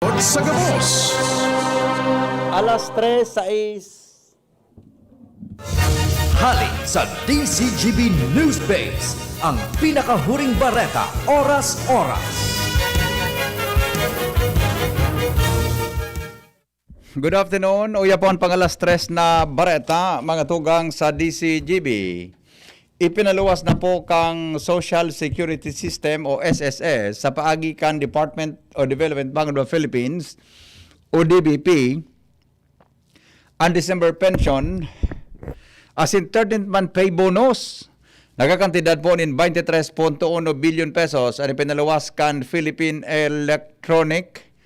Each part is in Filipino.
Sa Gabos. Alas 3:06. Halik sa DCGB Newsbase, ang pinakahuring bareta, oras-oras. Good afternoon. Uyapon pang alas 3 na bareta, mga tugang sa DCGB. Ipinaluwas na po kang Social Security System o SSS sa paagi kan Department of Development Bank of the Philippines o DBP ang December pension as in 13th month pay bonus. Nagkakantidad po in 23.1 billion pesos ang ipinaluwas kan Philippine Electronic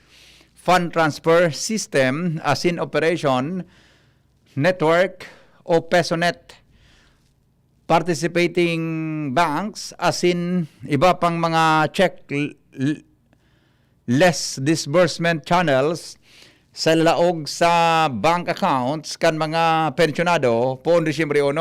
Fund Transfer System as in Operation Network o PESONet. Participating banks as in iba pang mga less disbursement channels sa laog sa bank accounts kan mga pensionado po Disyembre 1.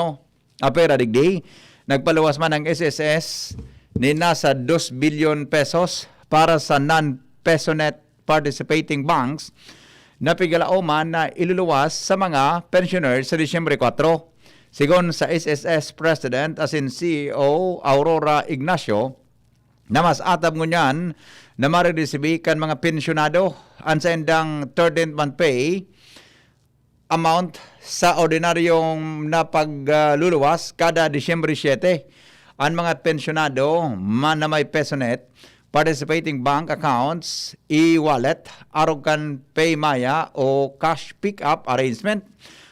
Apera digdi, nagpaluwas man ang SSS ni nasa 2 billion pesos para sa non-PESONet participating banks na pigalauman na iluluwas sa mga pensioners sa Disyembre 4. Sigon sa SSS President as in CEO Aurora Ignacio, na mas atab ngunyan na mariresibi kan mga pensyonado ang sa endang 13th month pay amount sa ordinaryong napagluluwas kada Disyembre 7. Ang mga pensyonado man na may PESONet participating bank accounts, e-wallet, arugan paymaya o cash pick-up arrangement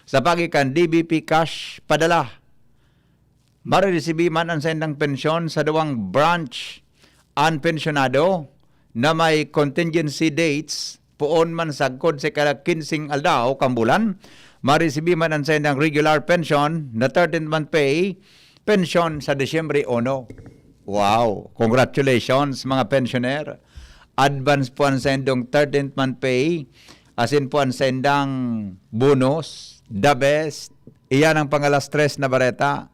sa pagikan DBP cash padala. Mariresibi man ang sendang pensyon sa duwang branch ang pensyonado na may contingency dates puon man sagkod sa kada 15 aldaw kambulan. Mariresibi man ang sendang regular pension na 13th month pay pensyon sa Disyembre 1. Wow! Congratulations mga pensioner. Advance po ang sendong 13th month pay as in po ang sendang bonus. The best. Iyan ang pangalas 3 na bareta.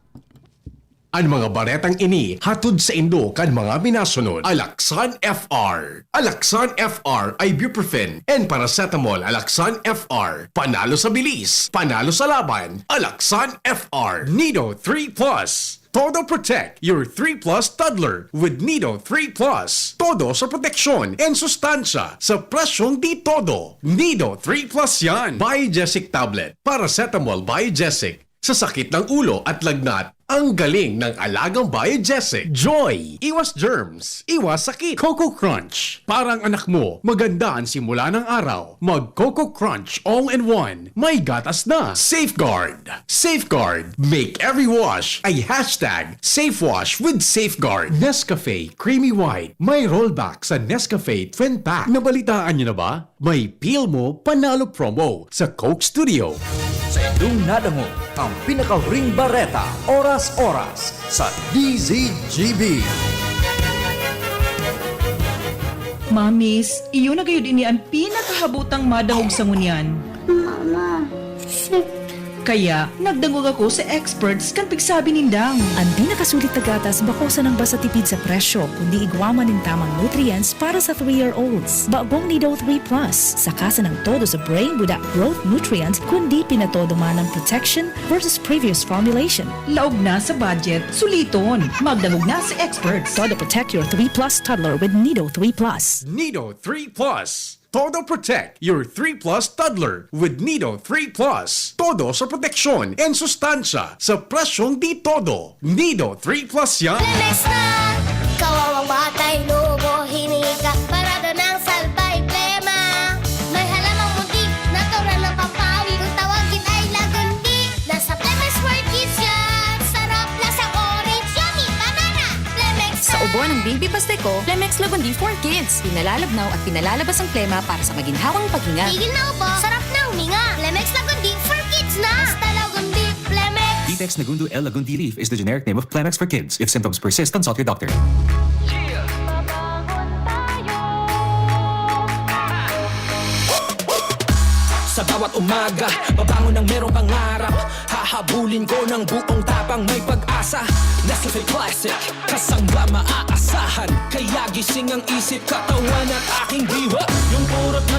Ang mga baretang ini hatod sa Indo kan mga minasunod. Alaxan FR. Alaxan FR ay ibuprofen and paracetamol. Alaxan FR. Panalo sa bilis. Panalo sa laban. Alaxan FR. Nido 3 Plus. Todo Protect your 3 Plus toddler with Nido 3 Plus. Todo sa proteksyon and sustansya sa presyong di todo. Nido 3 Plus yan. Biogesic tablet. Paracetamol Biogesic. Sa sakit ng ulo at lagnat, ang galing ng alagang Biogesic. Joy! Iwas germs, iwas sakit. Coco Crunch. Parang anak mo, maganda ang simula ng araw. Mag Coco Crunch all-in-one. May gatas na. Safeguard. Safeguard. Make every wash ay hashtag SafeWash with Safeguard. Nescafe Creamy White. May rollback sa Nescafe Twin Pack. Nabalitaan niyo na ba? May peel mo panalo promo sa Coke Studio. Sa inyong nadango, ang pinakahuring bareta, oras-oras sa DZGB. Mamis, iyo na gayud ini ang pinakahabutang madahog sa ngunyan. Mama, sick. Kaya, nagdangog ako sa experts kan pigsabi nindang. Ang pinakasulit na gatas bakosa ng basta tipid sa presyo, kundi igwaman ng tamang nutrients para sa 3-year-olds. Bagong Nido 3 Plus, sa kasa ng todo sa brain without growth nutrients, kundi pinatodo man ng protection versus previous formulation. Laog na sa budget, suliton. Magdangog na sa experts. Todo protect your 3 Plus toddler with Nido 3 Plus. Nido 3 Plus. Todo Protect your 3 Plus toddler with Nido 3 Plus. Todo sa proteksyon and sustansya sa presyong di todo. Nido 3 Plus yan. Lemex na! Kawawang batay, lobo, hinika, parado ng salbay, plema. May halamang muntik, natural ng pampawi, kung tawagin ay lagundi. Nasa Plemex for Kids yan, sarap lasang orange, yummy, banana. Plemex Sa ubo ng Baby Pasteco, Plemex Lagundi for Kids. Pinalalabnaw at pinalalabas ang plema para sa maginhawang paghinga. Tigil na upo, sarap na huminga. Plemex Lagundi for Kids na! Basta Lagundi, Plemex. Detex Nagundu L. Lagundi Leaf is the generic name of Plemex for kids. If symptoms persist, consult your doctor. Sa bawat umaga, babangon ng merong pangarap. Hahabulin ko ng buong tapang may pag-asa. Nescafe Classic, kasangga maaasahan. Kaya gising ang isip, katawan at aking diwa. Yung purot na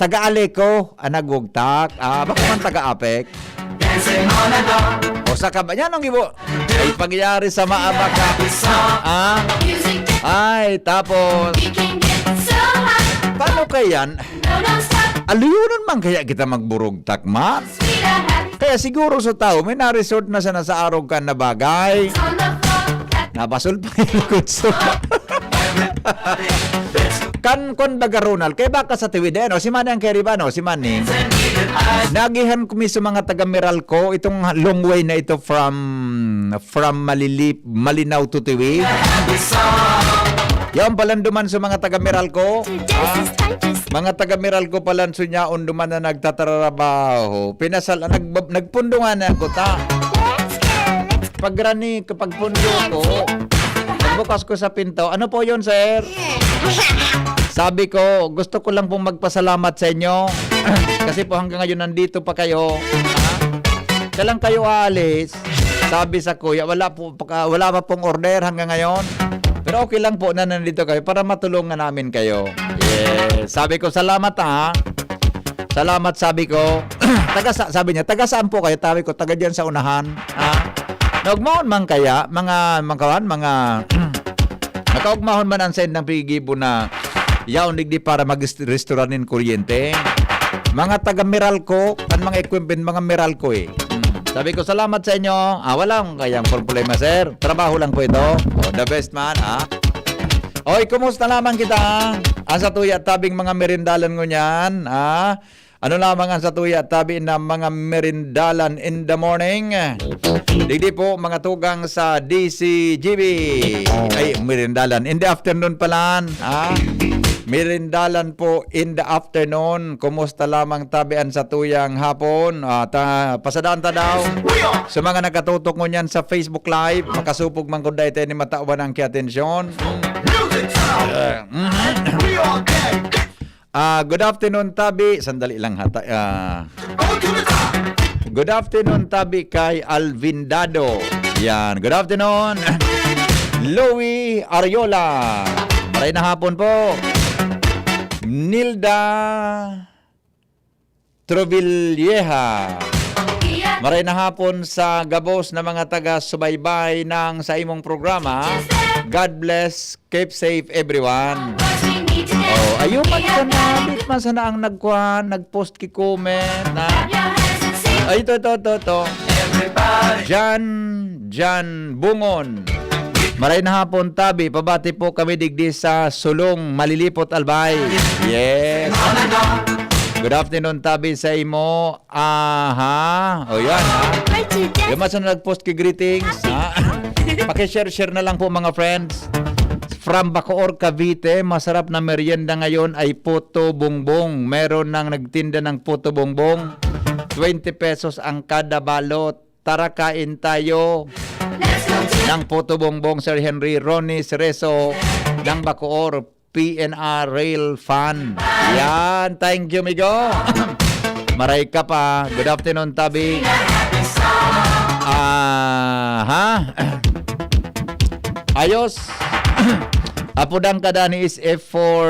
taga-Aleco, nagugtak. Baka man taga-Apek. O sa kaba, yan ang ibo. Ay, pagyari sa maabaka. Ay, tapos, paano kayan? Aluyunan man kaya kita magburog takma? Kaya siguro sa tao, may na-resort na sana sa araw ka na bagay. Nabasol pa yung kutso. Kan kon baga Ronald, kay baka sa tiwid no si Manny ang carry ba no si Manny. Nagihan ko sa mga taga Meralco itong long way na ito from Malinaw to Tiwid. Yan palan duman sa mga taga Meralco. Mga taga Meralco palan sunyaon duman na nagtatrabaho. Pinasal nagpundungan na ako ta. Pagrani kapag pundo ko. Bukas ko sa pinto. Ano po yun, sir? Sabi ko, gusto ko lang pong magpasalamat sa inyo. Kasi po hanggang ngayon nandito pa kayo. Kailan kayo aalis? Sabi sa kuya, wala pa pong order hanggang ngayon. Pero okay lang po na nandito kayo para matulungan namin kayo. Yes. Sabi ko, salamat ha. Salamat sabi ko. Sabi niya, taga saan po kayo? Sabi ko, taga dyan sa unahan. Nagmahon man kaya, mga nakaugmahon man ang send ng pigibo na yaon digdi para mag-restaurantin kuryente. Mga taga Meralco, kan mga equipment, mga Meralco eh. Sabi ko, salamat sa inyo. Walang kayang problema, sir. Trabaho lang po ito. The best man, Oy, kumusta naman kita? Ang sa tuya tabing mga merindalan ko niyan, Ano lamang ang sa tuya tabi ng mga merindalan in the morning? Digdi po mga tugang sa DCGB. Ay, merindalan. In the afternoon pala. Merindalan po in the afternoon. Kumusta lamang tabian sa tuyang hapon? Pasadaan ta daw. Sa mga nakatutok mo niyan sa Facebook Live, makasupog man kung dahil tayo ni matawan ang kiatensyon. Good afternoon, Tabi. Sandali lang hata. Good afternoon, Tabi, kay Alvin Dado. Yan. Good afternoon, Louie Ariola. Maray na hapon po. Nilda Trovilleja. Maray na hapon sa gabos na mga taga-subaybay ng sa imong programa. God bless. Keep safe, everyone. Ayun man ka na. Bit man sana ang nag-post ki-comment. Ay, ito. Jan Bungon. Maray na hapon, Tabi. Pabati po kami digdi sa Sulong, Malilipot, Albay. Yes. Good afternoon, Tabi, sa imo. Yan, Yung mas na nag-post ki-greetings. Pakishare na lang po, mga friends. From Bacoor, Cavite, masarap na merienda ngayon ay puto bongbong. Meron nang nagtinda ng puto bongbong. 20 pesos ang kada balot. Tara kain tayo ng puto bongbong. Sir Henry Ronnie Cerezo ng Bacoor, PNR Rail Fan. Yan, thank you, migo. Maray ka pa. Good afternoon, Tabi. Ayos. Apodang kadani is F for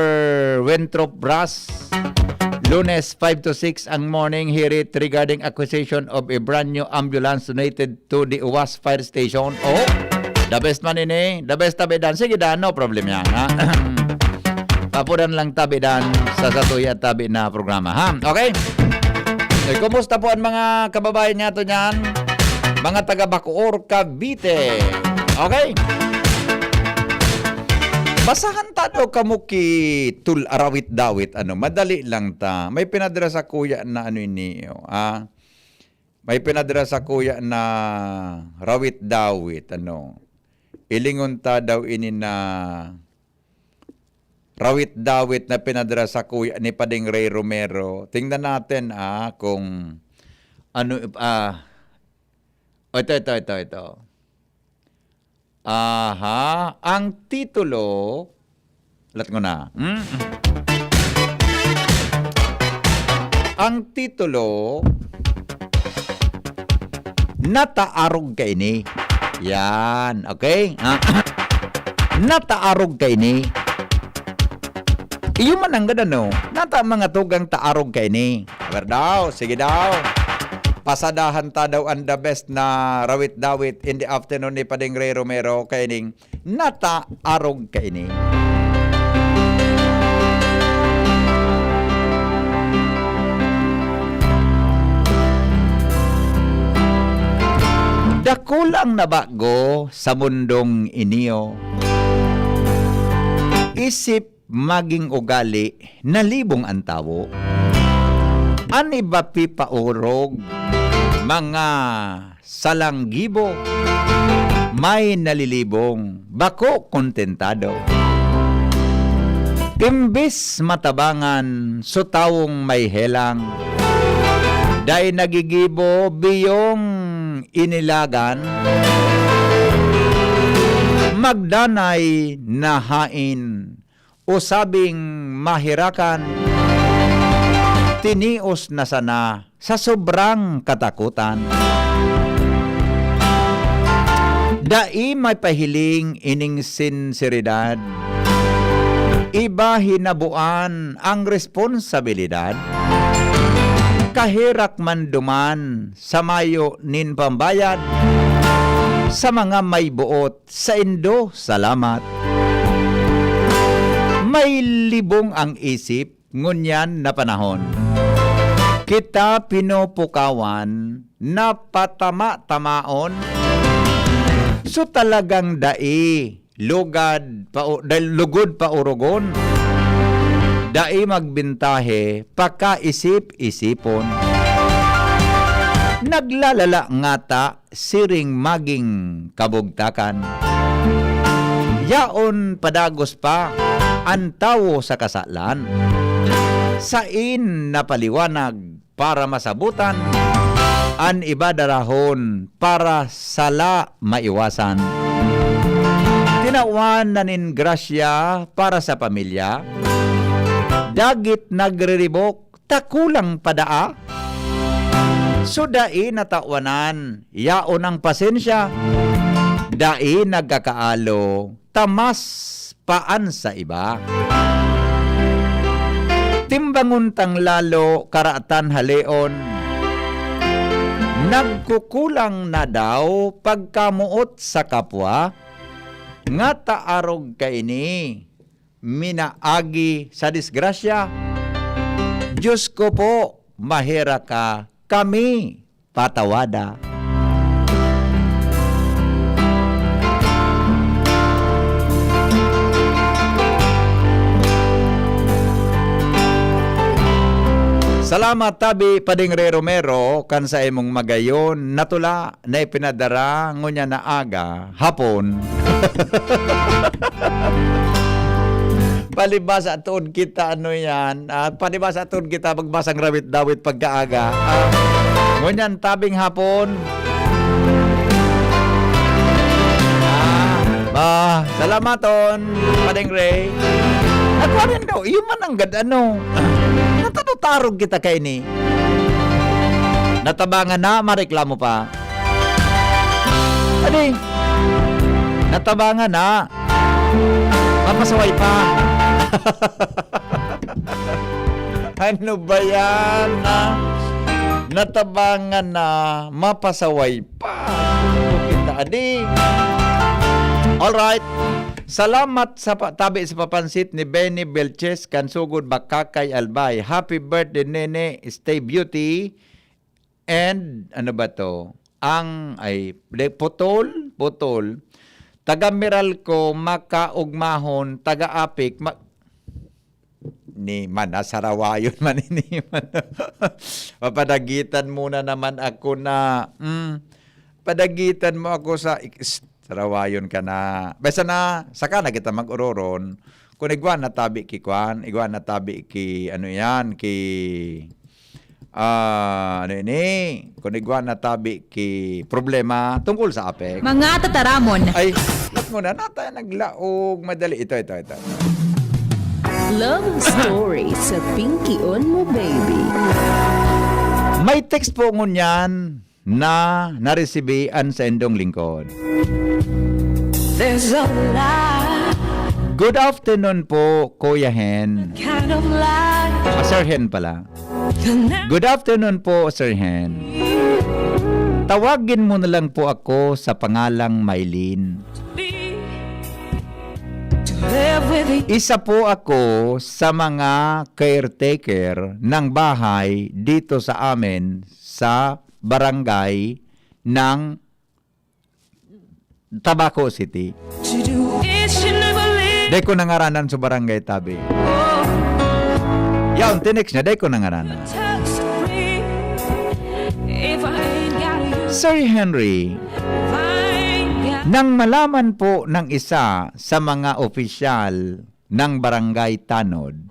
Winthrop Brass. Lunes 5 to 6 ang morning hearing regarding acquisition of a brand new ambulance donated to the UWAS Fire Station. The best man ini. The best tabi dan. Sige dan, no problem yan. Apodan lang tabi dan sa satuya tabi na programa. Okay? Kumusta po ang mga kababayan nga to niyan? Mga taga Bacoor, Cavite. Okay? Basahan ta daw kamo ki tul arawit dawit madali lang ta. May pinadala sa kuya na ini may pinadala sa kuya na rawit dawit ilingon ta daw ini na rawit dawit na pinadala sa kuya ni Pading Ray Romero. Tingnan natin kung ito. Ang titulo, ulat ko na. Ang titulo, nataarog ka ini. Yan, okay? Nataarog ka ini. Iyo man ang ganano. Nata mga tugang taarog kay ni. Aber daw, sige daw. Pasadahan ta daw ang the best na rawit-dawit in the afternoon ni Pading Ray Romero kay ning nata arog kay ni. Dakulang nabago sa mundong iniyo. Isip maging ugali na libong ang tawo. Ani ba pipaurog mga salanggibo may nalilibong bako kontentado. Imbis matabangan so tawong may helang dahil nagigibo biyong inilagan magdanay na hain usabing mahirakan tinios na sana sa sobrang katakutan. Dai may pahiling ining sinseridad. Iba hinabuan ang responsibilidad. Kahirak man duman sa mayo nin pambayad. Sa mga may buot sa Indo, salamat. May libong ang isip ngunyan na panahon. Kita pinupukawan na patama-tamaon. So talagang lugod pa urugon. Dai magbintahe, pakaisip-isipon. Naglalala ngata, siring maging kabugtakan. Yaon padagos pa, ang tawo sa kasalan. Sain na paliwanag para masabutan, an ibadarahon para sala maiwasan. Tinawan na nin grasya para sa pamilya, dagit nagriribok, takulang padaa. So dai natawanan, yaon ang pasensya, dai nagkakaalo, tamas paan sa iba. Timbangon tang lalo karaatan haleon, nagkukulang na daw pagkamuot sa kapwa, nga taarog kaini, minaagi sa disgrasya. Diyos ko po, mahira ka, kami patawada. Salamat tabi Pading Ray Romero kan sa imong magayon natula na ipinadara ngunya na aga hapon. Palibasa tuod kita ano yan. Palibasa tuod kita magbasang rawit-dawit pagkaaga. Ngunyan tabing hapon. Salamaton Pading Ray. Ako rin daw, iyo man ang gadano. Natatutarog kita kay ni. Natabangan na, mareklamo pa. Adi, natabangan na. Mapasaway pa. Ano ba yan? Natabangan na, mapasaway pa. Kita, adi. Alright. Salamat sa tabi sa papansit ni Benny Belches Kansugod Bakakay Albay. Happy birthday nene, stay beauty. And ano ba to? Ang ay putol. Taga Meralco makaugmahon, taga Apik ni manasarawayon man ini man. Papadagitan muna naman ako na padagitan mo ako sa sarawayon ka na. Basta na, saka na kita mag-uroron. Kung igwan na tabi ki Kwan, igwan na tabi ki, ano yan, ki, ano ini, kung igwan na tabi ki problema tungkol sa apek. Mga tataramon. Ay, muna na tayo naglaog, madali. Ito. Love story sa Pinky on Mo Baby. May text po ngunyan na naresibian sa endong lingkod. There's a light Good afternoon po, Kuya Hen. Sir Hen pala. Good afternoon po, Sir Hen. Tawagin mo na lang po ako sa pangalang Maylin. Isa po ako sa mga caretaker ng bahay dito sa amin sa barangay ng Tabaco City. Day ko nangaranan sa barangay tabi. Yaon, tinex niya, day ko nangaranan. Sir Henry, nang malaman po ng isa sa mga opisyal ng barangay Tanod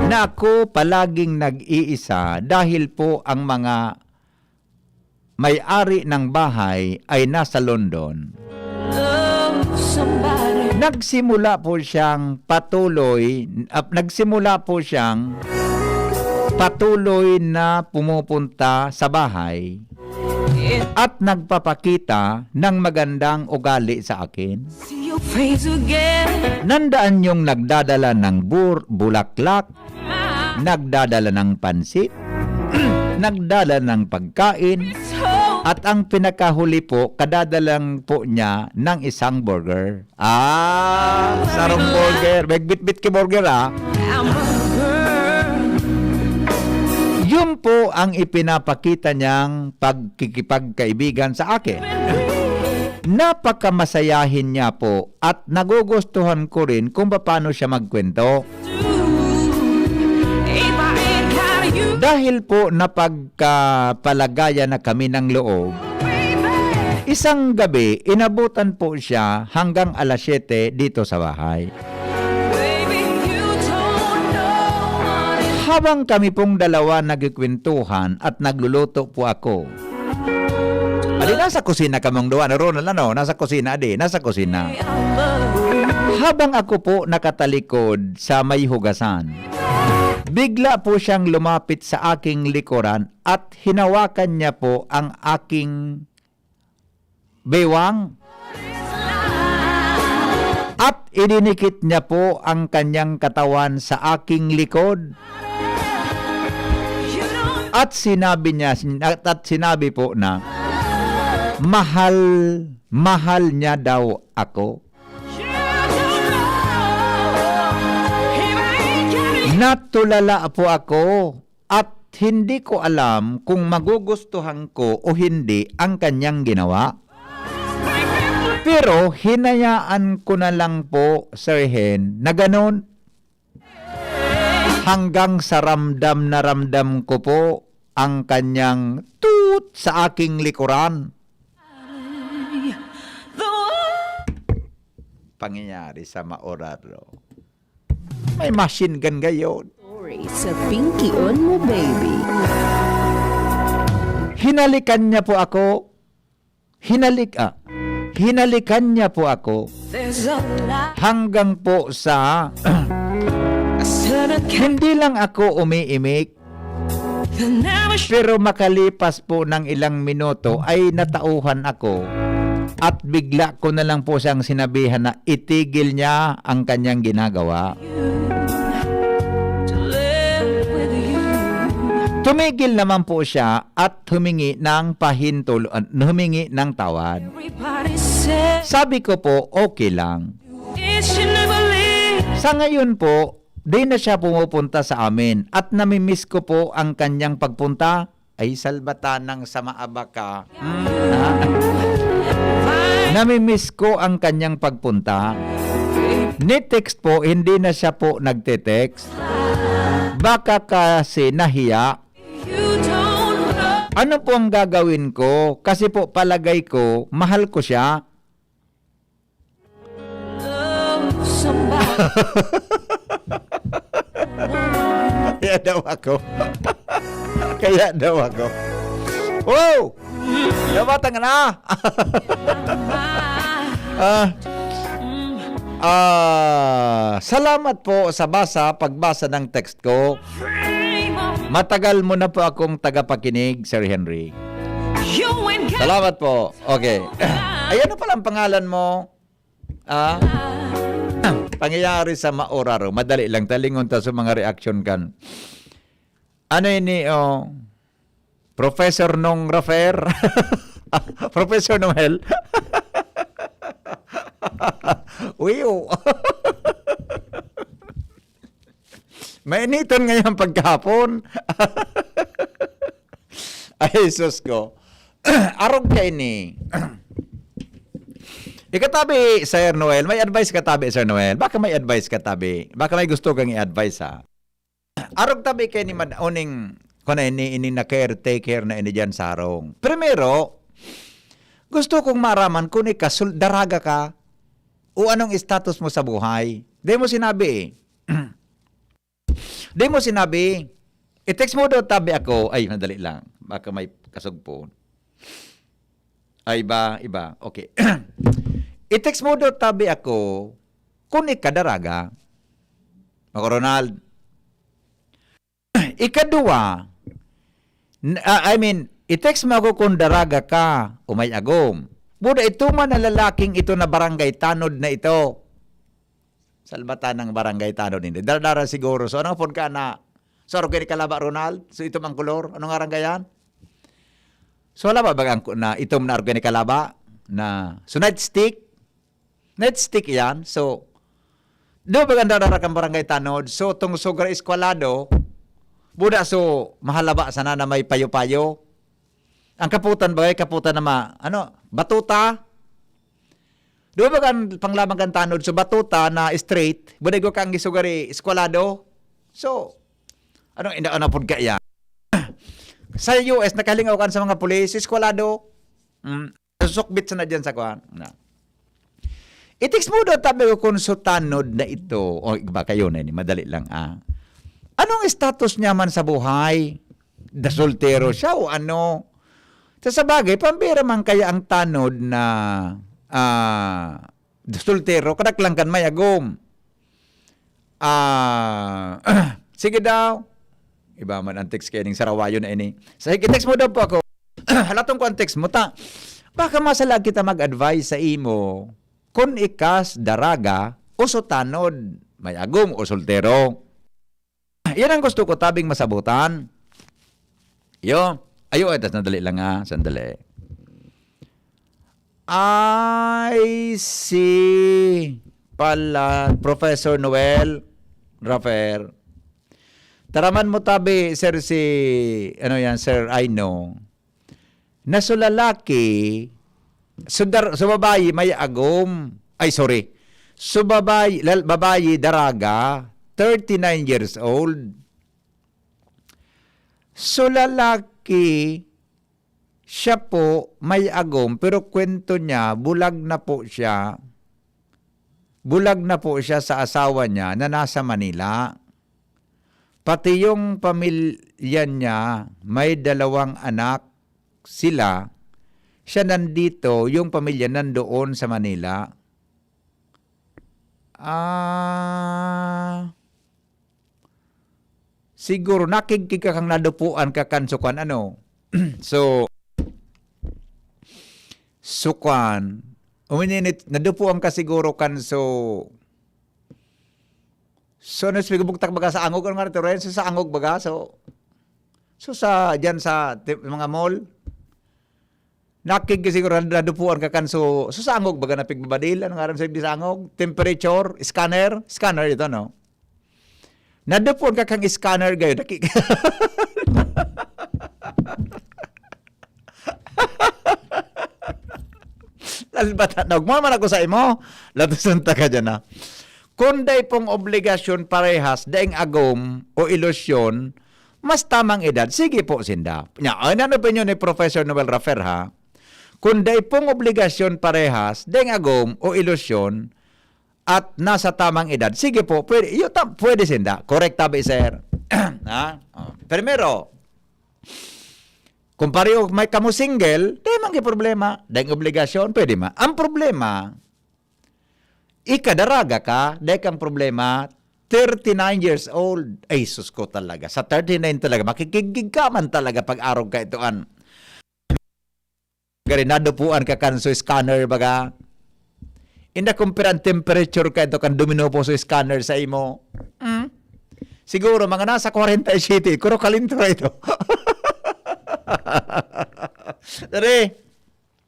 na ako palaging nag-iisa dahil po ang mga may-ari ng bahay ay nasa London. Nagsimula po siyang patuloy na pumupunta sa bahay at nagpapakita ng magandang ugali sa akin. Nandaan yung nagdadala ng bulaklak, nagdadala ng pansit, nagdala ng pagkain, at ang pinakahuli po, kadadalang po niya ng isang burger. Sarong burger. Magbit-bit ki burger, Yun po ang ipinapakita niyang pagkikipagkaibigan sa akin. Napakamasayahin niya po at nagugustuhan ko rin kung paano siya magkwento. Dahil po napagkapalagayan na kami ng loob, isang gabi, inabutan po siya hanggang alas 7 dito sa bahay. Habang kami pong dalawa nagkikwentuhan at nagluluto po ako. Nasa kusina kamong duwa. Ronald, nasa kusina, nasa kusina. Habang ako po nakatalikod sa may hugasan, bigla po siyang lumapit sa aking likuran at hinawakan niya po ang aking bewang. At idinikit niya po ang kanyang katawan sa aking likod. At sinabi po na mahal niya daw ako. Natulala po ako at hindi ko alam kung magugustuhan ko o hindi ang kanyang ginawa. Pero hinayaan ko na lang po, Sir Hen, na ganon. Hanggang sa ramdam na ramdam ko po ang kanyang toot sa aking likuran. Pangyayari sa Maoraro. May machine gun gayon. Story sa Pinky on mo, baby. Hinalikan niya po ako. Hinalikan niya po ako. Hanggang po sa hindi lang ako umiimik. Pero makalipas po ng ilang minuto ay natauhan ako. At bigla ko na lang po siyang sinabihan na itigil niya ang kanyang ginagawa. Tumigil naman po siya at humingi ng humingi ng tawad. Sabi ko po, okay lang. Sa ngayon po, di na siya pumupunta sa amin at namimiss ko po ang kanyang pagpunta. Ay, salbatanang sa maabaka. Namimiss ko ang kanyang pagpunta. Ni-text po, hindi na siya po nagte-text. Baka kasi nahiya. Ano po ang gagawin ko? Kasi po palagay ko, mahal ko siya. Kaya daw ako. Wow! Labatang na! Salamat po sa pagbasa ng text ko. Matagal mo na po akong tagapakinig, Sir Henry. Salamat po. Okay. Ayan na pala ang pangalan mo. Pangyayari sa maoraro, madali lang, talingon ta sa mga reaction kan. Ano ini, Professor Nong Rafer? Professor Noel? Uyo. Mainiton ngayon pagkahapon. Ay, sus ko. Arog kayo ni. Ikatabi, Sir Noel. May advice katabi, Sir Noel. Baka may advice katabi. Baka may gusto kang i-advise, ha? Arog tabi kayo ni Madauning kung ini na caretaker na ini dyan sa arong. Primero, gusto kong maraman kung daraga ka o anong status mo sa buhay. Di mo sinabi. Di mo sinabi. I-text mo daw tabi ako. Ay, madali lang. Baka may kasugpo. Ay, iba. Okay. I-text mo daw tabi ako kung ikadaraga. Ako, Ronald. Ikadua, i-text mo ako kung daraga ka o may agom. Buda ito man na lalaking ito na barangay tanod na ito. Salbatan ng barangay tanod hindi. Daradara siguro. So, ano po ka na? So, ano kayo kalaba, Ronald? So, ito mang kulor. Anong barangay yan? So, wala ba bagang na itom na organic kalaba? So, nightstick? Nightstick yan. So, do bagang daradara kang barangay tanod. So, itong sugar eskwalado, buda so mahalaba sana na may payo-payo. Ang kaputan bagay kaputan na batuta. Do ba kan panglamang kan tanod so batuta na straight, buda go kang gisugari eskwalado. So ano pud ka ya. Sa US nakalingaw kan sa mga pulis eskwalado. Sukbit sa na diyan sa kuan. Itiks mo do tabi ko kung so tanod na ito. O iba kayo na ni madali lang Anong status niya man sa buhay? Soltero siya o ano? Sa bagay, pambira man kaya ang tanod na soltero, kadaklang kan mayagom. Sige daw. Iba man ang text kayo ng sarawayo na ini. Sige, text mo daw po ako. Halatong ko ang text mo. Baka masalag kita mag-advise sa imo kung ikas daraga o so tanod, mayagom o soltero. Yan ang gusto ko tabing masabutan. Ayo, sandali lang sandali. I see pala, Professor Noel Rafer. Taraman mo tabi, sir, Sir Aino. Na so lalaki, so babayi may agom. Ay, sorry. So babayi daraga, 39 years old. So lalaki, siya po may agom, pero kwento niya, bulag na po siya sa asawa niya na nasa Manila. Pati yung pamilya niya, may 2 anak sila. Siya nandito, yung pamilya nandoon sa Manila. Siguro nakikig ka kang nadupuan ka kansukan So sukan nadupuan ka siguro kanso nasbigubugtak baga sa angog nga ito rin sa angog baga so sa diyan sa mga mall nakikig siguro nadupuan ka kanso sa angog baga napigbabadil nga rin sa angog temperature scanner ito Nadupon ka kang scanner gayo. Lalbata. Nagmaman ako sa imo. Latusunta ka dyan Kunday pong obligasyon parehas, daing agom o ilusyon, mas tamang edad. Sige po, Sinda. Ano pa nyo ni Professor Noel Rafer Kunday pong obligasyon parehas, daing agom o ilusyon, at nasa tamang edad. Sige po, pwede Sinda. Correct tabi, sir. Primero, kung pareho may kamo single, di man problema. Dahil obligasyon, pwede ma. Ang problema, ikadaraga ka, dahil kang problema, 39 years old. Ay, sus ko talaga. Sa 39 talaga, makikigig ka man talaga pag arog ka itoan. Nadupuan ka kanso scanner baga. Inda compare ang temperature ka ito kan domino po sa scanner sa imo. Siguro mga nasa 47, kuro kalintra ito.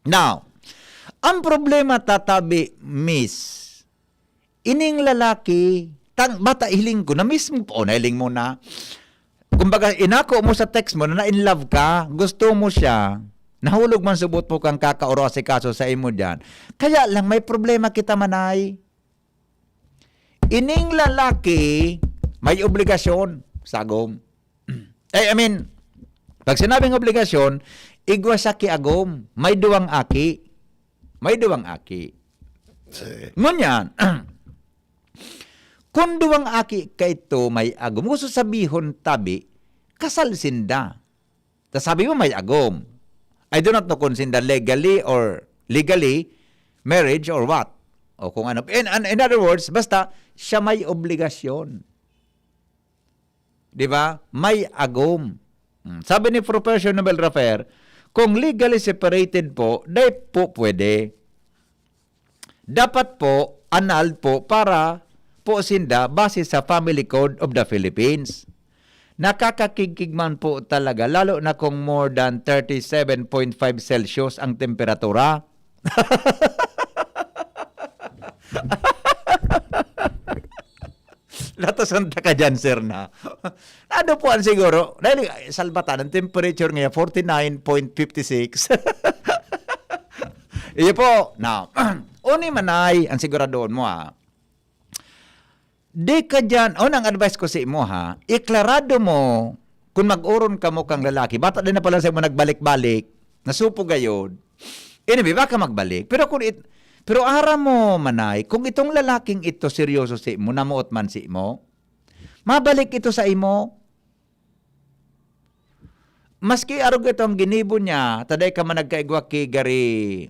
Now, ang problema tatabi, miss, ining lalaki, bata hiling ko, na mismo po, nahiling mo na, kumbaga, inako mo sa text mo na in love ka, gusto mo siya, nahulog man subot po kang kakaoro si kaso sa imo dyan. Kaya lang, may problema kita manay. Ining lalaki, may obligasyon, sagom. Pag sinabing obligasyon, igwa sa kiagom, may duwang aki. May duwang aki. Ngunyan, kung duwang aki ka ito may agom, gusto sabihon tabi, kasal sinda. Tas sabi mo may agom. I do not know kung sinda legally, marriage or what. O kung ano. In other words, basta siya may obligasyon. Di ba? May agom. Sabi ni Professor Nobel Raffer, kung legally separated po, dahil po pwede. Dapat po, annulled po para po sinda base sa Family Code of the Philippines. Nakakakigkig man po talaga, lalo na kung more than 37.5 Celsius ang temperatura. Latasanta ka dyan, sir, na. Ano po ang siguro? Dahil salbatan, ang temperature ngayon, 49.56. Iyo po. Now, uni manay, ang siguradoon mo, di ka dyan, unang advice ko sa imo, iklarado mo, kung mag-uron ka mo kang lalaki, bata din na pala sa mo nagbalik-balik, nasupo gayod, anyway, baka magbalik. Pero ara mo, manay, kung itong lalaking ito seryoso si mo, namuot man si mo, mabalik ito sa imo. Maski arog ito ang ginibo niya, taday ka man nagkaigwa ki gari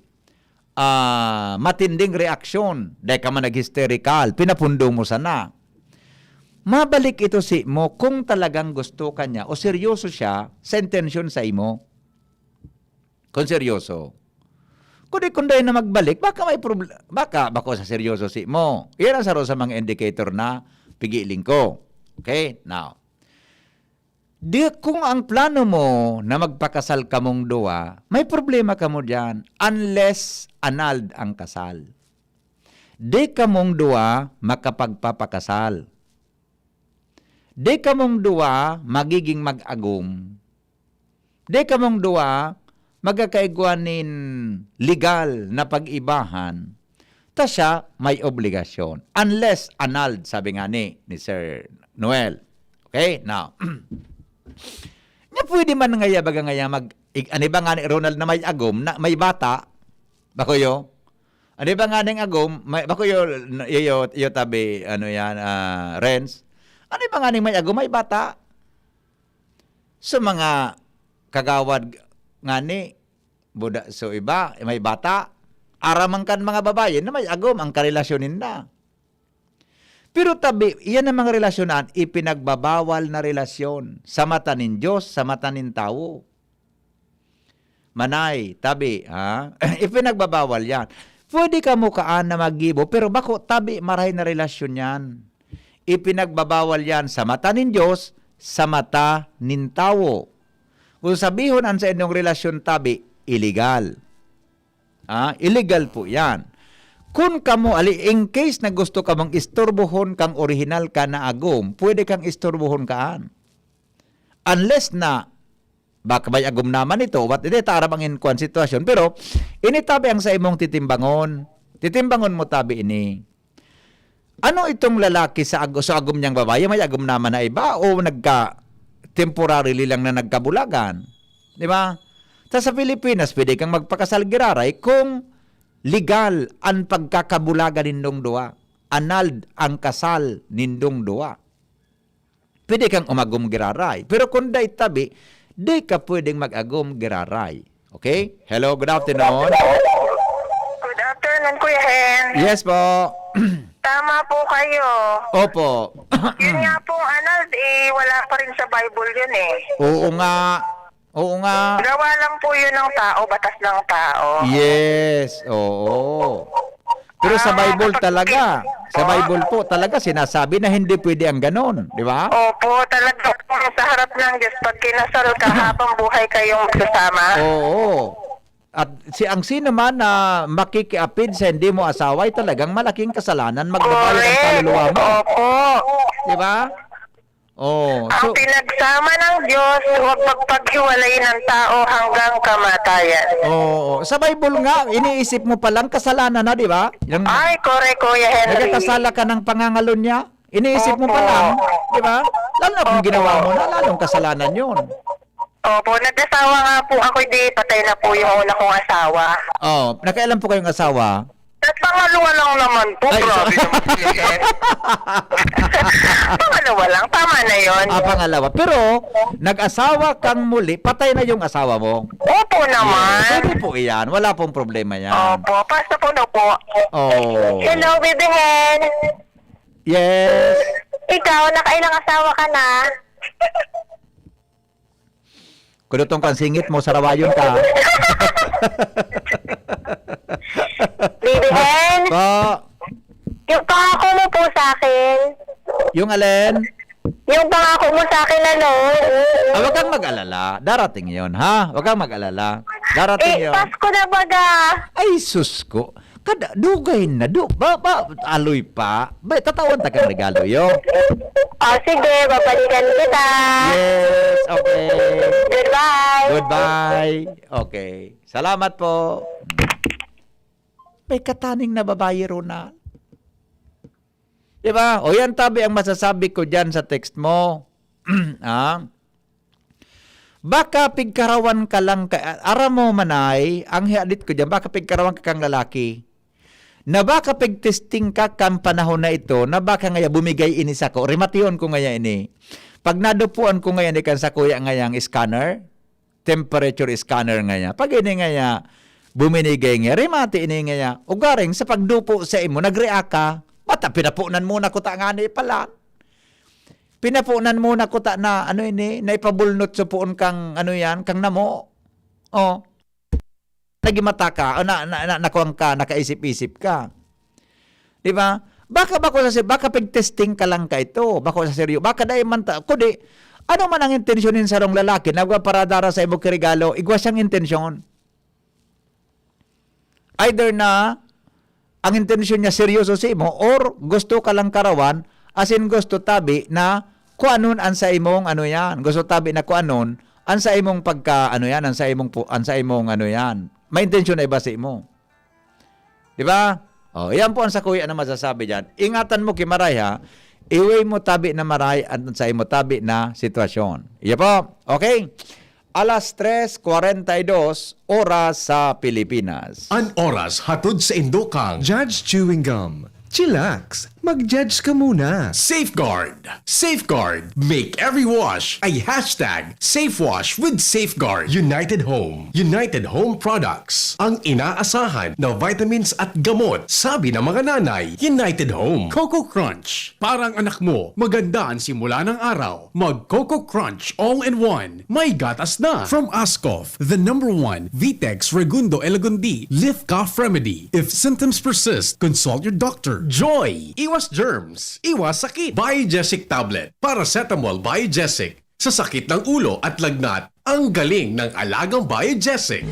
matinding reaksyon, dahi ka man nag-hysterical, pinapundo mo sana. Mabalik ito si mo kung talagang gusto ka niya o seryoso siya sa intensyon sa imo. Kung seryoso. Kung dahil na magbalik, baka may problema. Baka sa seryoso si mo. Iyan ang saro sa mga indicator na pigiling ko. Okay? Now, kung ang plano mo na magpakasal ka mong dua, may problema ka mo dyan unless annulled ang kasal. Di ka mong dua makapagpapakasal. Di ka mong dua magiging mag-agum. Di ka mong dua magkakaigwanin legal na pag-ibahan, ta siya may obligasyon. Unless annulled, sabi nga ni Sir Noel. Okay? Now, nga pwede man ngaya baga ngaya ano ba nga ni Ronald na may agom, na may bata, bakuyo? Ano ba nga ni agom, bakuyo, iyo tabi, Renz? Ano ba nga ni may agom, may bata? So mga kagawad nga ni, so iba, may bata, aramang kan mga babae na may agom ang karelasyonin na. Pero tabi, iyan ang mga relasyonan, ipinagbabawal na relasyon sa mata ng Diyos, sa mata ng tao. Manay, tabi, ipinagbabawal yan. Pwede ka mukaan na magibo, pero bako tabi, maray na relasyon yan. Ipinagbabawal yan sa mata ng Diyos, sa mata ng tao. Kung sabihon ang sa inyong relasyon tabi, illegal. Illegal po yan. Kung kamo, in case na gusto ka mong istorbohon kang original ka na agom, pwede kang istorbohon kaan. Unless na, baka may agom naman ito, what hindi, tarap ang inkuan sitwasyon. Pero, initabi ang sa imong titimbangon. Titimbangon mo tabi ini. Ano itong lalaki sa agom niyang babae? May agom naman na iba o temporarily lang na nagkabulagan. Di ba? Sa Pilipinas, pwede kang magpakasal giraray kung legal ang pagkakabulagan nindong dua. Annulled ang kasal nindong dua. Pwede kang umagom giraray. Pero kung day tabi, di ka pwedeng mag-agom giraray. Okay? Hello, good afternoon. Good afternoon, Kuya Hen. Yes po. Tama po kayo. Opo. Yun nga pong annulled, wala pa rin sa Bible yun eh. Oo nga. Oo nga. Gawa lang po yun ng tao, batas ng tao. Yes. Oo. Pero sa Bible talaga, sa Bible po talaga sinasabi na hindi pwede ang ganon, di ba? Opo, talaga po sa harap ng Diyos, pag kinasal ka habang buhay kayong magsasama. Oo. At ang sino man na makikiapid sa hindi mo asawa ay talagang malaking kasalanan, magbabayad ang kaluluwa mo. Opo. Di ba? Oh, Ang pinagsama ng Diyos, huwag magpaghiwalay ng tao hanggang kamatayan. Oo. Sa Bible nga, iniisip mo palang kasalanan na, di ba? Ay, correct, Kuya Henry. Nagkakasala ka ng pangangalon niya, iniisip mo pa lang, di ba? Lalo na kung ginawa mo na, lalong kasalanan yun. Opo, nag-asawa nga po ako, di patay na po yung una kong asawa. Oh, nakailan po kayong asawa? At pangalawa lang naman po, grabe naman yan. Pangalawa lang, tama na yun. Pangalawa. Pero, nag-asawa kang muli, patay na yung asawa mo. Opo naman. Pwede po iyan, wala pong problema yan. Opo, basta po na po. Oh. Hello, Baby Hen. Yes. Ikaw, nakailang asawa ka na? Kudutong kang singit mo, sarawayon ka. Baby Hen, Po, yung pangako mo po sa akin. yung alin? Yung pangako mo sa akin, ano? Huwag kang mag-alala. Darating yon, ha? Huwag kang mag-alala. Darating yon. Pasko na baga. Ay, sus ko. Kada, dugay na, aloy pa. Ba, tatawan ta kang regalo, yo. Sige, babalikan kita. Yes, okay. Goodbye. Goodbye. Okay. Salamat po. May kataning na babae, Ronald. Diba? O yan tabi ang masasabi ko dyan sa text mo. Baka pigkarawan ka lang, aram mo manay, ang hiadit ko dyan, baka pigkarawan ka kang lalaki, na baka pigtesting ka kang panahon na ito, na baka ngaya bumigay ini sa ko, rimation ko ngaya ini, pag nadupuan ko ngaya ni kan sa kuya ngayang scanner, temperature scanner ngaya, pag ini ngaya, buminigay nga, rimati ini ngaya, ugaring sa pagdupo sa imo, nagreact ka, bata pinapunan muna ko ta nga ni pala. Pinapunan muna ko ta na ano ini, na ipabulnot sa puon kang ano yan, kang namo. Oh. Nagimata ka, o nakuang ka, nakaisip-isip ka. Di ba? Baka pag-testing ka lang ka ito, baka sa seryo, baka dahil man ta, kundi, ano man ang intensyonin sa rong lalaki, nagwa para dara sa imong regalo, igwa siyang intensyon. Either na, ang intensyon niya seryoso sa imo, or gusto ka lang karawan, as in gusto tabi na kuanon an sa imong ano yan. Gusto tabi na kuanon an sa imong pagka ano yan, an sa imong ano yan. May intensyon na iba sa imo. Di ba? Oh, yan po ang sa kuya na masasabi diyan. Ingatan mo kay Maray ha. Iway mo tabi na Maray at sa imo tabi na sitwasyon. Iya po. Okay? Alas 3:42 oras sa Pilipinas. An oras hatod sa Indokang. Judge Chewing Gum. Chillax. Mag-judge ka muna. Safeguard. Safeguard. Make every wash a hashtag SafeWash with Safeguard. United Home. United Home Products. Ang inaasahan na vitamins at gamot. Sabi ng mga nanay, United Home. Coco Crunch. Parang anak mo, maganda ang simula ng araw. Mag Coco Crunch All-in-One. May gatas na. From Ascoff, the #1 Vitex Segundo Elegundi Lift Cough Remedy. If symptoms persist, consult your doctor. Joy. Iwas germs. Iwas sakit. Biogesic Tablet. Paracetamol Biogesic. Sa sakit ng ulo at lagnat, ang galing ng alagang Biogesic.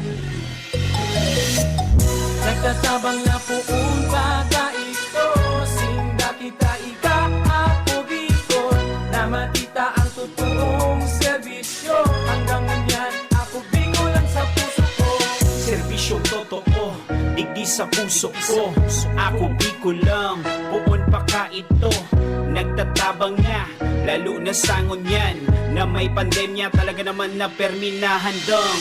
Nagtatabang na poong baga ito, sinda kita ika ako Bicol, na matita ang totoong serbisyo. Hanggang ngunyan, ako Bicol lang sa puso ko. Serbisyong totoo, digdi sa puso ko. Ako Bicol lang, buon pa ka ito. Nagtatabang nga, lalo na sa ngunyan, na may pandemya talaga naman na perminahan dong.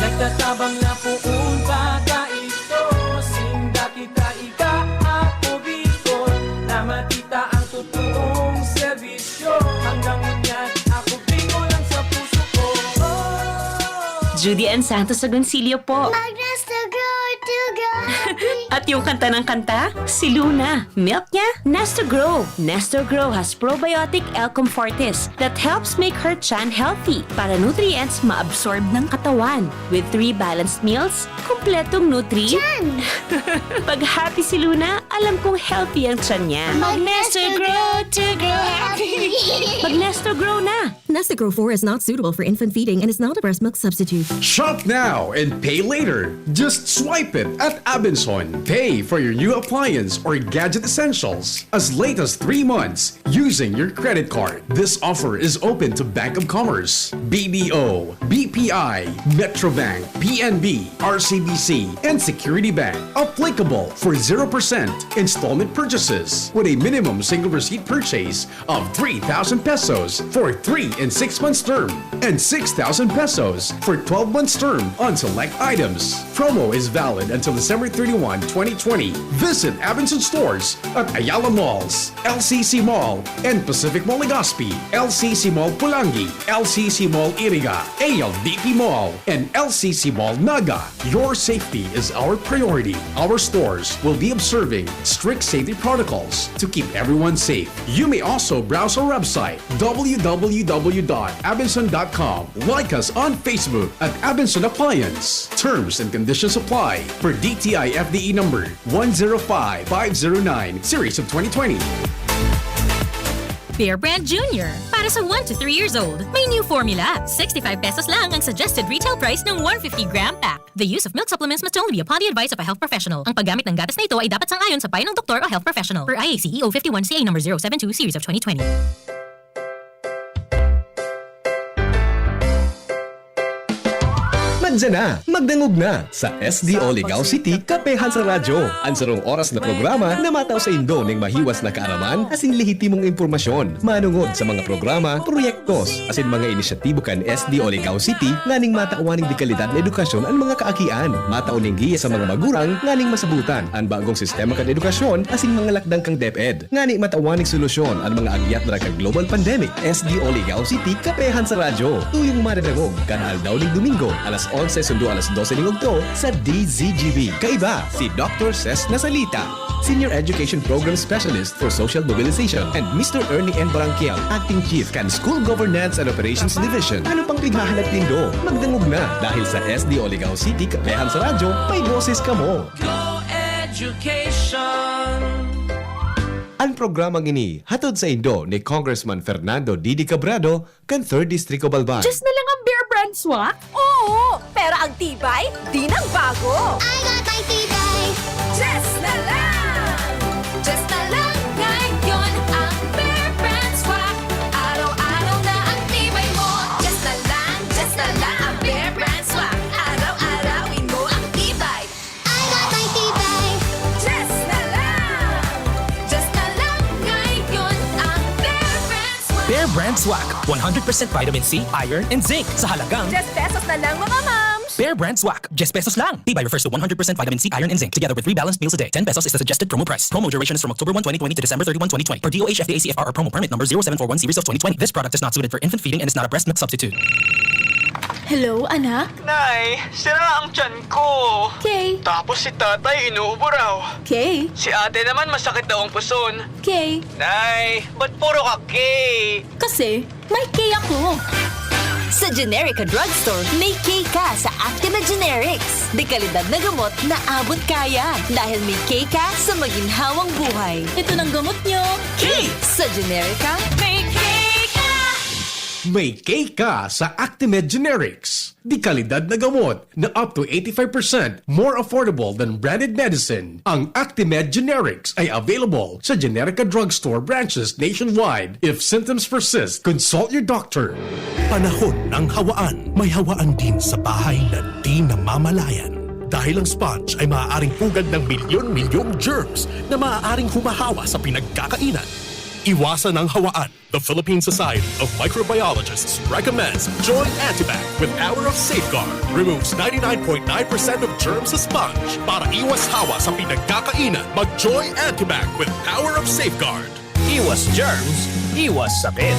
Nagtatabang na poong baga ito, sinda kita ika ako Bicol, na matita ang totoong serbisyo. Hanggang ngunyan, ako Bicol lang sa puso ko. Judy and Santos Agoncillo po. Agnes to go to go. At yung kanta ng kanta, si Luna. Milk niya, Nestor Grow. Nestor Grow has probiotic L-Com Fortis that helps make her chan healthy para nutrients ma-absorb ng katawan. With 3 balanced meals, kumpletong nutri. Chan! Pag happy si Luna, alam kong healthy ang chan niya. Mag-Nestor Grow to grow happy! Mag-Nestor Grow na! Nestor Grow 4 is not suitable for infant feeding and is not a breast milk substitute. Shop now and pay later. Just swipe it at Abenson. Pay for your new appliance or gadget essentials as late as 3 months using your credit card. This offer is open to Bank of Commerce, BDO, BPI, Metrobank, PNB, RCBC, and Security Bank. Applicable for 0% installment purchases with a minimum single receipt purchase of 3,000 pesos for 3 and 6 months term and 6,000 pesos for 12 months term on select items. Promo is valid until December 31, 2020. Visit Abenson stores at Ayala Malls, LCC Mall, and Pacific Mall Legazpi, LCC Mall Pulangi, LCC Mall Iriga, ALDP Mall, and LCC Mall Naga. Your safety is our priority. Our stores will be observing strict safety protocols to keep everyone safe. You may also browse our website www.abenson.com. Like us on Facebook at Abenson Appliance. Terms and conditions apply per DTI FDE number 105509 series of 2020. Bear Brand Junior. Para sa 1 to 3 years old, may new formula. 65 pesos lang ang suggested retail price ng 150-gram pack. The use of milk supplements must only be upon the advice of a health professional. Ang paggamit ng gatas na ito ay dapat sang-ayon sa payo ng doktor o health professional. Per IAC EO 51 CA number 072 series of 2020. Madya na, magdangog na sa SDO Ligao City, Kapehan sa Radyo. Ang sarong oras na programa na mataw sa Indo ng mahiwas na kaaraman asin lehitimong impormasyon. Manungod sa mga programa, proyektos, asin mga inisyatibo kan SDO Ligao City nganing matauaning di kalidad na edukasyon ang mga kaakian. Matauning giya sa mga magurang nganing masabutan ang bagong sistema kan edukasyon asin mga lakdang kang DepEd. Ngani matauaning solusyon ang mga agyat na kag global pandemic. SDO Ligao City, Kapehan sa Radyo. Tuyong madadangog kan aldaw ning Domingo, alas 11 sundo alas 12 ng Ugto sa DZGB. Kaiba si Dr. Ces Nasalita, Senior Education Program Specialist for Social Mobilization, and Mr. Ernie N. Baranquiel, Acting Chief kan School Governance and Operations Division. Ano pang pighahanap nindo? Magdangog na dahil sa SDO Ligao City, Kapehan sa Radyo, may boses ka mo. Go Education! Ang programang ini hatod sa Indo ni Congressman Fernando Didi Cabrado kan 3rd District of Albay. Just na lang ang Bear Brand swak? Oo! Pero ang tibay, di nang bago! I got my tibay! Just na lang! Just na lang ngayon ang Bear Brand swak. Araw-araw na ang tibay mo. Just na lang ang Bear Brand swak. Araw-arawin mo ang tibay. I got my tibay! Just na lang ngayon ang Bear Brand swak. Bear Brand Swak. 100% vitamin C, iron, and zinc sa halagang 10 pesos na lang mga moms! Bear Brand Swak. 10 pesos lang. Tibay refers to 100% vitamin C, iron, and zinc together with 3 balanced meals a day. 10 pesos is the suggested promo price. Promo duration is from October 1, 2020 to December 31, 2020. Per DOH FDA CFR promo permit number 0741 series of 2020. This product is not suited for infant feeding and is not a breast milk substitute. Hello, anak? Nay, sira ang tiyan ko. Kay? Tapos si tatay inuubo raw. Kay? Si ate naman masakit daw ang puson. Kay? Nay, ba't puro ka Kay? Kasi, may kay ako. Sa Generica Drugstore, may K ka sa Actima Generics. Dekalidad na gamot na abot kaya. Dahil may K ka sa maginhawang buhay. Ito ng gamot nyo. K! Sa Generica, may K ka! May cake ka sa Actimed Generics. Di kalidad na gamot na up to 85% more affordable than branded medicine. Ang Actimed Generics ay available sa Generica Drugstore branches nationwide. If symptoms persist, consult your doctor. Panahon ng hawaan. May hawaan din sa bahay na di namamalayan. Dahil ang sponge ay maaaring pugad ng milyon-milyong germs na maaaring humahawa sa pinagkakainan. Iwasan ang hawaan. The Philippine Society of Microbiologists recommends Joy Antibac with Hour of Safeguard. Removes 99.9% of germs sa sponge. Para iwas hawa sa pinagkakainan, mag-Joy Antibac with Hour of Safeguard. Iwas germs, iwas sakit.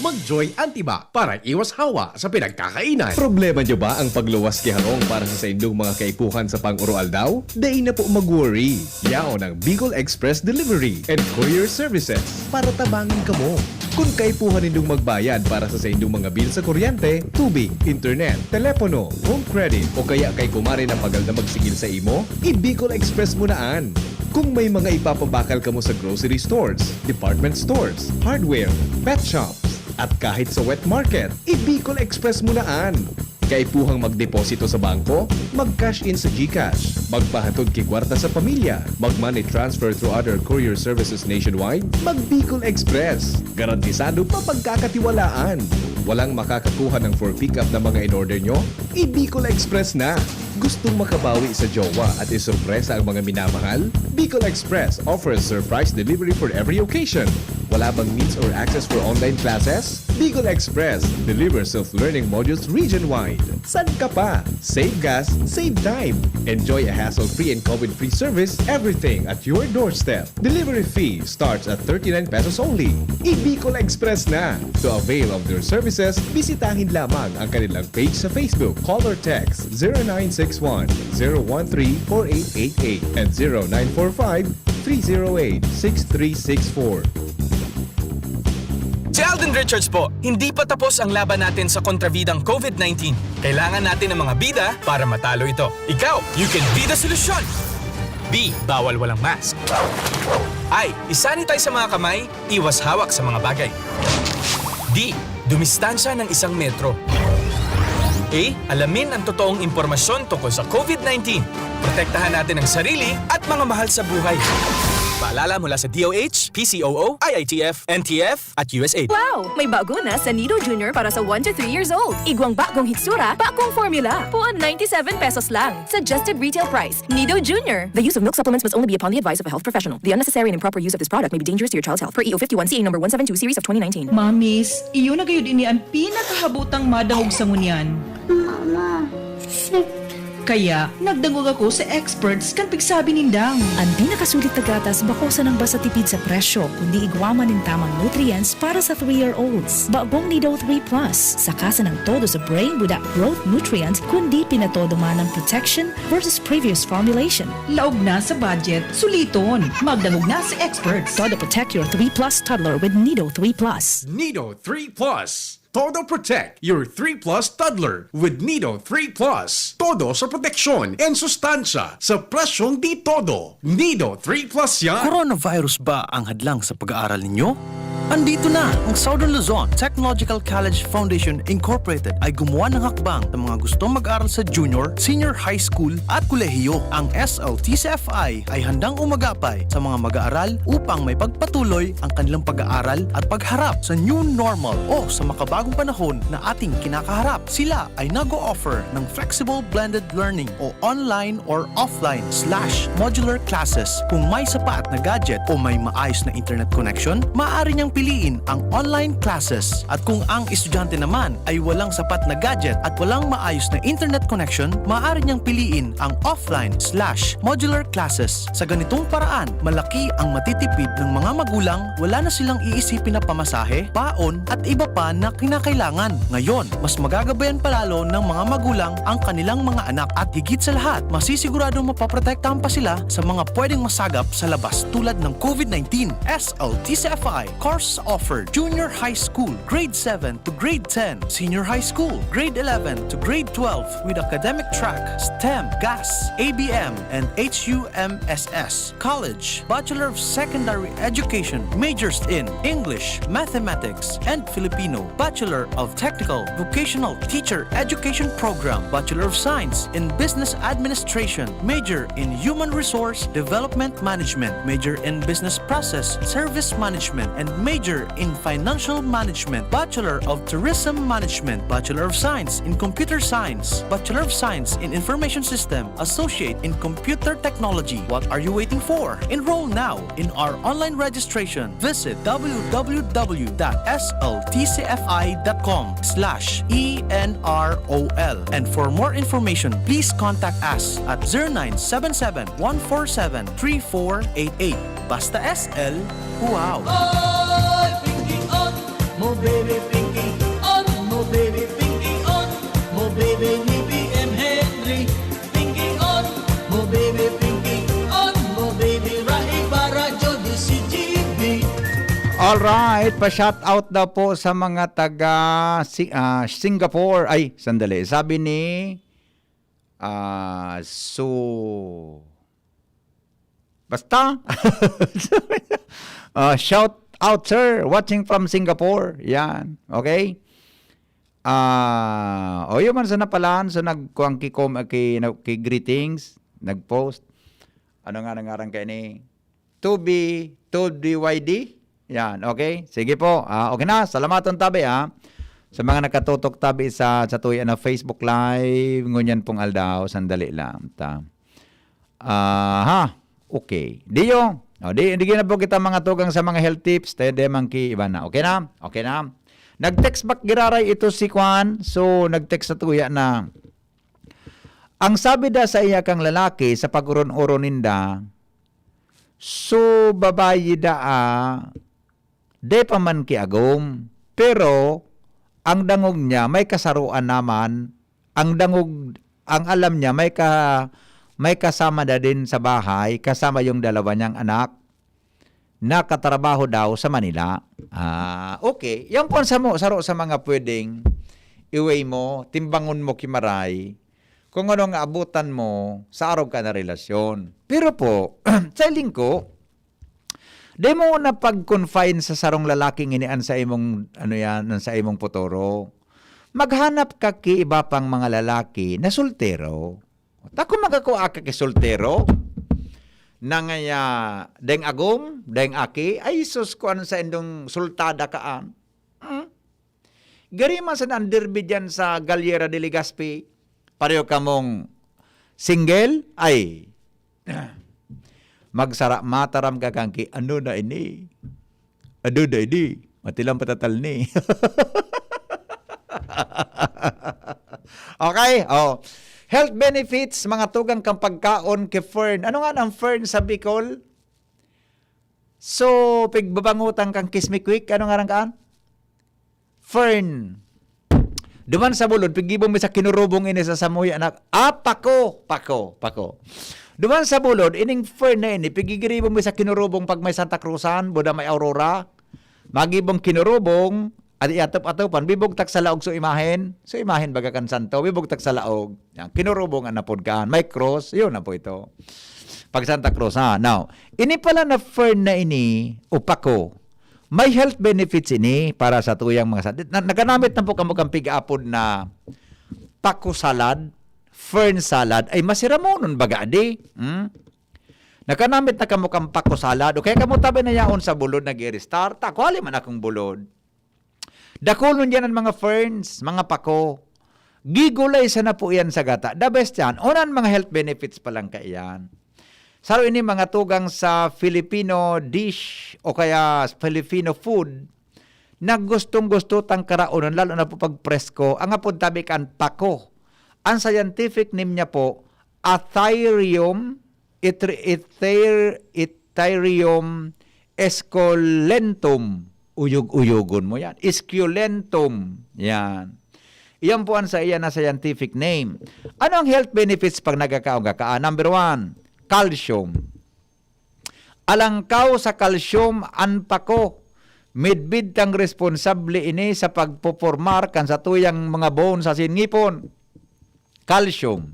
Mag-Joy Antibac para iwas hawa sa pinagkakainan. Problema nyo ba ang pagluwas kiharong para sa indong mga kaipuhan sa pang-urual daw? Day na po mag-worry. Yaon ang Bicol Express Delivery and Courier Services para tabangin ka mo. Kung kaipuhan nindong magbayad para sa indong mga bill sa kuryente, tubig, internet, telepono, home credit o kaya kay kumare na pagal na magsigil sa imo, i-Bicol Express mo naan. Kung may mga ipapabakal ka mo sa grocery stores, department stores, hardware, pet shops, at kahit sa wet market, i-Bicol Express mo naan. Kaipuhang magdeposito sa bangko, mag-cash in sa GCash, magpahatod kay kwarta sa pamilya, mag-money transfer through other courier services nationwide, mag-Bicol Express. Garantisado pa pagkakatiwalaan. Walang makakakuha ng for pick-up na mga in-order nyo? I-Bicol Express na. Gustong makabawi sa jowa at isurpresa ang mga minamahal? Bicol Express offers surprise delivery for every occasion. Wala bang means or access for online classes? Bicol Express delivers self-learning modules region-wide. San ka pa? Save gas, save time. Enjoy a hassle-free and COVID-free service, everything at your doorstep. Delivery fee starts at 39 pesos only. I-Bicol Express na. To avail of their services, bisitahin lamang ang kanilang page sa Facebook. Call or text 0961-013-4888 and 0945-308-6364. Si Alden Richards po, hindi pa tapos ang laban natin sa kontrabidang COVID-19. Kailangan natin ng mga bida para matalo ito. Ikaw, you can be the solution! B. Bawal walang mask. I. Isanitize sa mga kamay, iwas hawak sa mga bagay. D. Dumistansya ng 1 metro. A. Alamin ang totoong impormasyon tungkol sa COVID-19. Protektahan natin ang sarili at mga mahal sa buhay. Paalala mula sa DOH, PCOO, IITF, NTF at USAID. Wow! May bago na sa Nido Junior para sa 1 to 3 years old. Igwang bagong hitsura, bagong formula. Puan 97 pesos lang. Suggested retail price. Nido Junior. The use of milk supplements must only be upon the advice of a health professional. The unnecessary and improper use of this product may be dangerous to your child's health. Per EO 51 CA number 172 series of 2019. Mamis, iyo na gayud ini ang pinakahabutang madahog sa ngunyan. Mama, sick. Kaya, nagdangog ako sa experts kan pigsabi nindang. Ang di nakasulit na gatas bakosa ng basta tipid sa presyo, kundi igwaman ng tamang nutrients para sa 3-year-olds. Bagong Nido 3 Plus, sa kasa ng todo sa brain without growth nutrients, kundi pinatodo man ng protection versus previous formulation. Laog na sa budget, suliton. Magdangog na sa experts. Todo protect your 3 Plus toddler with Nido 3 Plus. Nido 3 Plus. Todo protect your 3 Plus toddler with Nido 3 Plus. Todo sa proteksyon and sustansya sa presyong di todo. Nido 3 Plus yan. Coronavirus ba ang hadlang sa pag-aaral ninyo? Andito na ang Southern Luzon Technological College Foundation Incorporated ay gumawa ng hakbang sa mga gustong mag-aral sa junior, senior high school at kolehiyo. Ang SLTCFI ay handang umagapay sa mga mag-aaral upang may pagpatuloy ang kanilang pag-aaral at pagharap sa new normal o sa makabagong panahon na ating kinakaharap. Sila ay nag-o-offer ng flexible blended learning o online or offline/modular classes. Kung may sapat na gadget o may maayos na internet connection, maaari niyang piliin ang online classes. At kung ang estudyante naman ay walang sapat na gadget at walang maayos na internet connection, maaari niyang piliin ang offline/modular classes. Sa ganitong paraan, malaki ang matitipid ng mga magulang, wala na silang iisipin na pamasahe, paon at iba pa na kinakailangan. Ngayon, mas magagabayan palalo ng mga magulang ang kanilang mga anak at higit sa lahat, masisiguradong mapaprotektahan pa sila sa mga pwedeng masagap sa labas tulad ng COVID-19. SLTCFI course offered junior high school, grade 7 to grade 10, senior high school, grade 11 to grade 12 with academic track, STEM, GAS, ABM, and HUMSS. College, Bachelor of Secondary Education, majors in English, Mathematics, and Filipino. Bachelor of Technical Vocational Teacher Education Program, Bachelor of Science in Business Administration, major in Human Resource Development Management, major in Business Process Service Management, and major in Financial Management, Bachelor of Tourism Management, Bachelor of Science in Computer Science, Bachelor of Science in Information System, Associate in Computer Technology. What are you waiting for? Enroll now in our online registration. Visit www.sltcfi.com/ENROL. And for more information, please contact us at 0977-147-3488. Basta SL, wow! Oy, pinky on mo baby, pinky Alright, pa-shout out daw po sa mga taga Singapore. Ay, sandali. Sabi ni basta. Shout out, sir. Watching from Singapore. Yan. Okay? Yun man sa napalaan. So, nagkuang ki greetings. Nag-post. Ano nga nangarang kayo ni? 2BYD. Yan, okay? Sige po. Okay na. Salamaton tabi, sa mga nakatutok tabi sa tuya na Facebook Live. Ngunyan pong aldaw. Sandali lang. Okay. Diyo. Di na po kita mga tugang sa mga health tips. Tede mangki iba na. Okay na? Okay na. Nag-text back giraray ito si Kwan. So, nag-text sa tuya na ang sabi da sa iya kang lalaki sa pagurun-uron ninda, so babayi da de pa man kiagom, pero ang dangog niya may kasaruan naman, ang alam niya may kasama da din sa bahay, kasama yung dalawa niyang anak na katrabaho daw sa Manila. Okay. Yan po saro sa mga pwedeng iway mo, timbangon mo kimaray, kung ano nga abutan mo sa araw ka na relasyon. Pero po, sa lingko, di mo na pag-confine sa sarong lalaking inian sa imong, sa imong putoro. Maghanap ka ki iba pang mga lalaki na soltero. Tako magakuha ka ki soltero, na ngaya, deng agom, deng aki, ay sus ko ano sa indong sultada kaan. Gari man sa nandirbi dyan sa Galliera de Legazpi, pareho kamong single, ay mataram ka kangki, ano na ini? Matilang patatal ni. Okay? Health benefits, mga tugang kang pagkaon kay Fern. Ano nga ang Fern sa Bicol? So, pigbabangutan kang kismikwik, ano nga kaan? Fern. Duman sa bulod, pigibong mi sa kinurubong ini sa samuy anak. Pako. Duman sa bulod, ining Fern na ini, pigigiribong mi sa kinurubong pag may Santa Cruzan, buda may Aurora. Magibong kinurubong, at iatop-atopan, bibugtak sa laog so imahen baga kan santo, bibugtak sa laog. Yan, kinurubong ang napodkaan. May cross, yun na po ito. Pag Santa Cruz, Now, ini pala na Fern na ini, upako. May health benefits ini para sa tuyang mga salad. Naganamit na po kang pig-apod na pako salad, Fern salad, ay masira mo nun baga, di? Naganamit na kang pako salad, o kaya kamo tabi na yaon sa bulod, nag-i-restart, kwali man akong bulod. Dakulon yan ang mga ferns, mga pako. Gigulay sa na po yan sa gata. The best yan. Unan mga health benefits pa lang kaiyan. Saro ini mga tugang sa Filipino dish o kaya Filipino food na gustong-gusto tang karaunan, lalo na po pag presko. Ang apod tabi kan pako. Ang scientific name niya po, Atherium esculentum. Uyog-uyogon mo yan. Esculentum. Yan. Iyan po ang sa iyan na scientific name. Ano ang health benefits pag nagkakaon? Number 1, calcium. Alangkaw sa calcium anpako. Midbid kang responsable ini sa pagpopormar kan sa tuyang mga bone sa singipon. Calcium.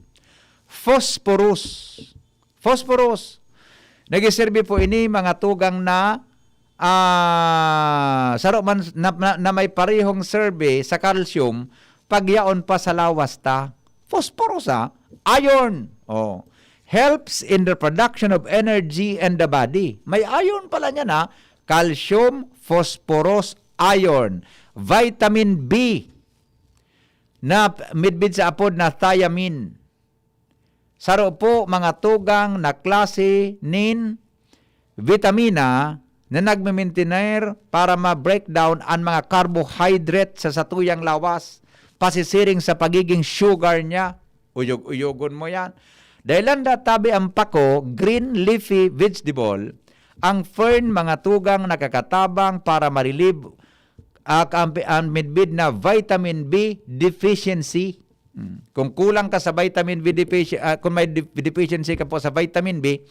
Phosphorus. Nagiserbi po ini mga tugang na saro man na may parehong survey sa calcium, pagyaon pa sa lawas ta. Phosphorus iron. Helps in the production of energy in the body. May iron pala niya na. Calcium, phosphorus, iron. Vitamin B na midbid sa apod na thiamine. Saro po mga tugang na klase nin vitamina na nagme-maintainer para ma-breakdown ang mga carbohydrate sa satuyang lawas, pasisiring sa pagiging sugar niya. Uyog-uyogon mo yan. Dahil landa tabi ang pako, green leafy vegetable, ang fern mga tugang nakakatabang para ma-relieve ang midbid na vitamin B deficiency. Kung kulang ka sa vitamin B deficiency, kung may deficiency ka po sa vitamin B,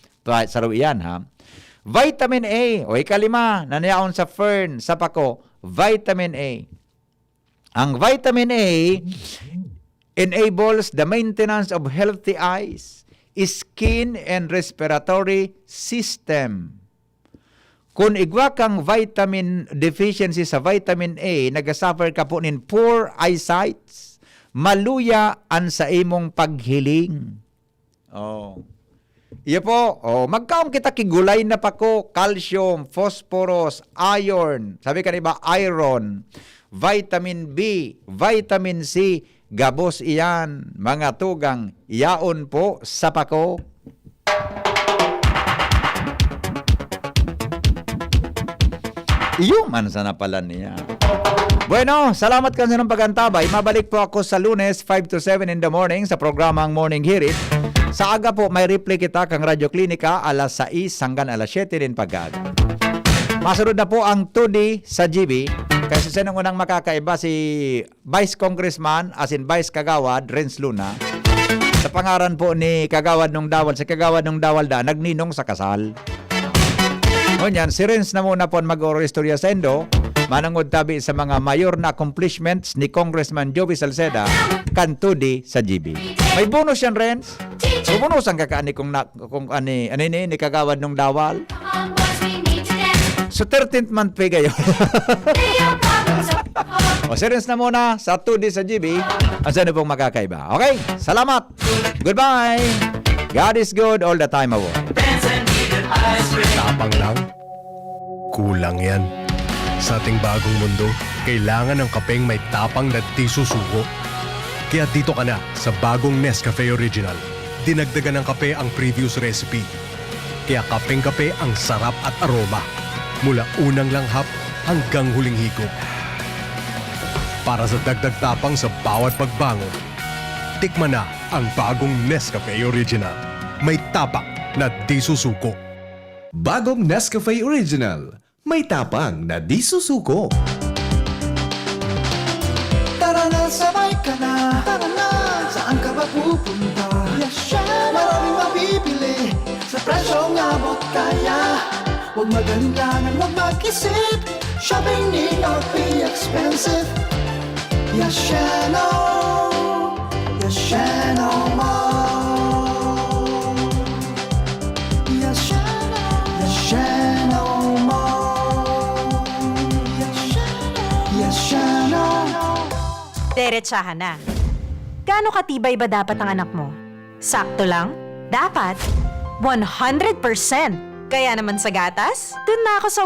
saro iyan Vitamin A, o ikalima, nanayaon sa fern, sa pako, vitamin A. Ang vitamin A enables the maintenance of healthy eyes, skin, and respiratory system. Kung igwa kang vitamin deficiency sa vitamin A, nagasuffer ka po nin poor eyesight, maluya an sa imong paghiling. Oh. Iya po, magkaon kita kigulay na pako, calcium, phosphorus, iron, sabi ka ba, iron, vitamin B, vitamin C, gabos iyan, mga tugang, yaon po sa pako. Iyo man sana pala niya. Bueno, salamat ka sa ng pagantabay. Mabalik po ako sa Lunes, 5 to 7 in the morning sa programang Morning Hirit. Sa aga po, may replay kita kang Radyo Klinika alas 6 hanggang alas 7 din pag-aga. Masunod na po ang 2D sa GB. Kasi sinong unang makakaiba si Vice Congressman, as in Vice Kagawad, Renz Luna. Sa pangaran po ni Kagawad nung Dawal, si Kagawad nung Dawal da, nagninong sa kasal. Ngunyan, si Renz na muna po mag-oristorya sa Indo. Manangod tabi sa mga mayor na accomplishments ni Congressman Joey Salceda kan 2D sa GB. May bonus yan, Renz. So, bonusan ka kaani kung ani ni Kagawad nung Dawal. So, 13th month pay kayo. O, si Renz na muna sa 2D sa GB. Ang saan pong makakaiba. Okay? Salamat. Goodbye. God is good all the time, award. Tapang lang? Kulang yan. Sa ating bagong mundo, kailangan ng kapeng may tapang na di susuko. Kaya dito ka na sa bagong Nescafe Original. Dinagdagan ng kape ang previous recipe. Kaya kapeng-kape ang sarap at aroma. Mula unang langhap hanggang huling higop. Para sa dagdag tapang sa bawat pagbangon, tikman na ang bagong Nescafe Original. May tapak na di susuko. Bagong Nescafe Original. May tapang na di susuko. Tara na, sabay ka na. Tara na, saan ka ba pupunta? Maraming mabibili sa presyong abot kaya. Huwag magalinlangan, huwag mag-isip. Shopping need not be expensive. Yashano, Yashano Mall. Yashano, Yashano Mall. Yashano. Diretsahan na. Gaano katibay ba dapat ang anak mo? Sakto lang? Dapat 100%. Kaya naman sa gatas, dun na ako sa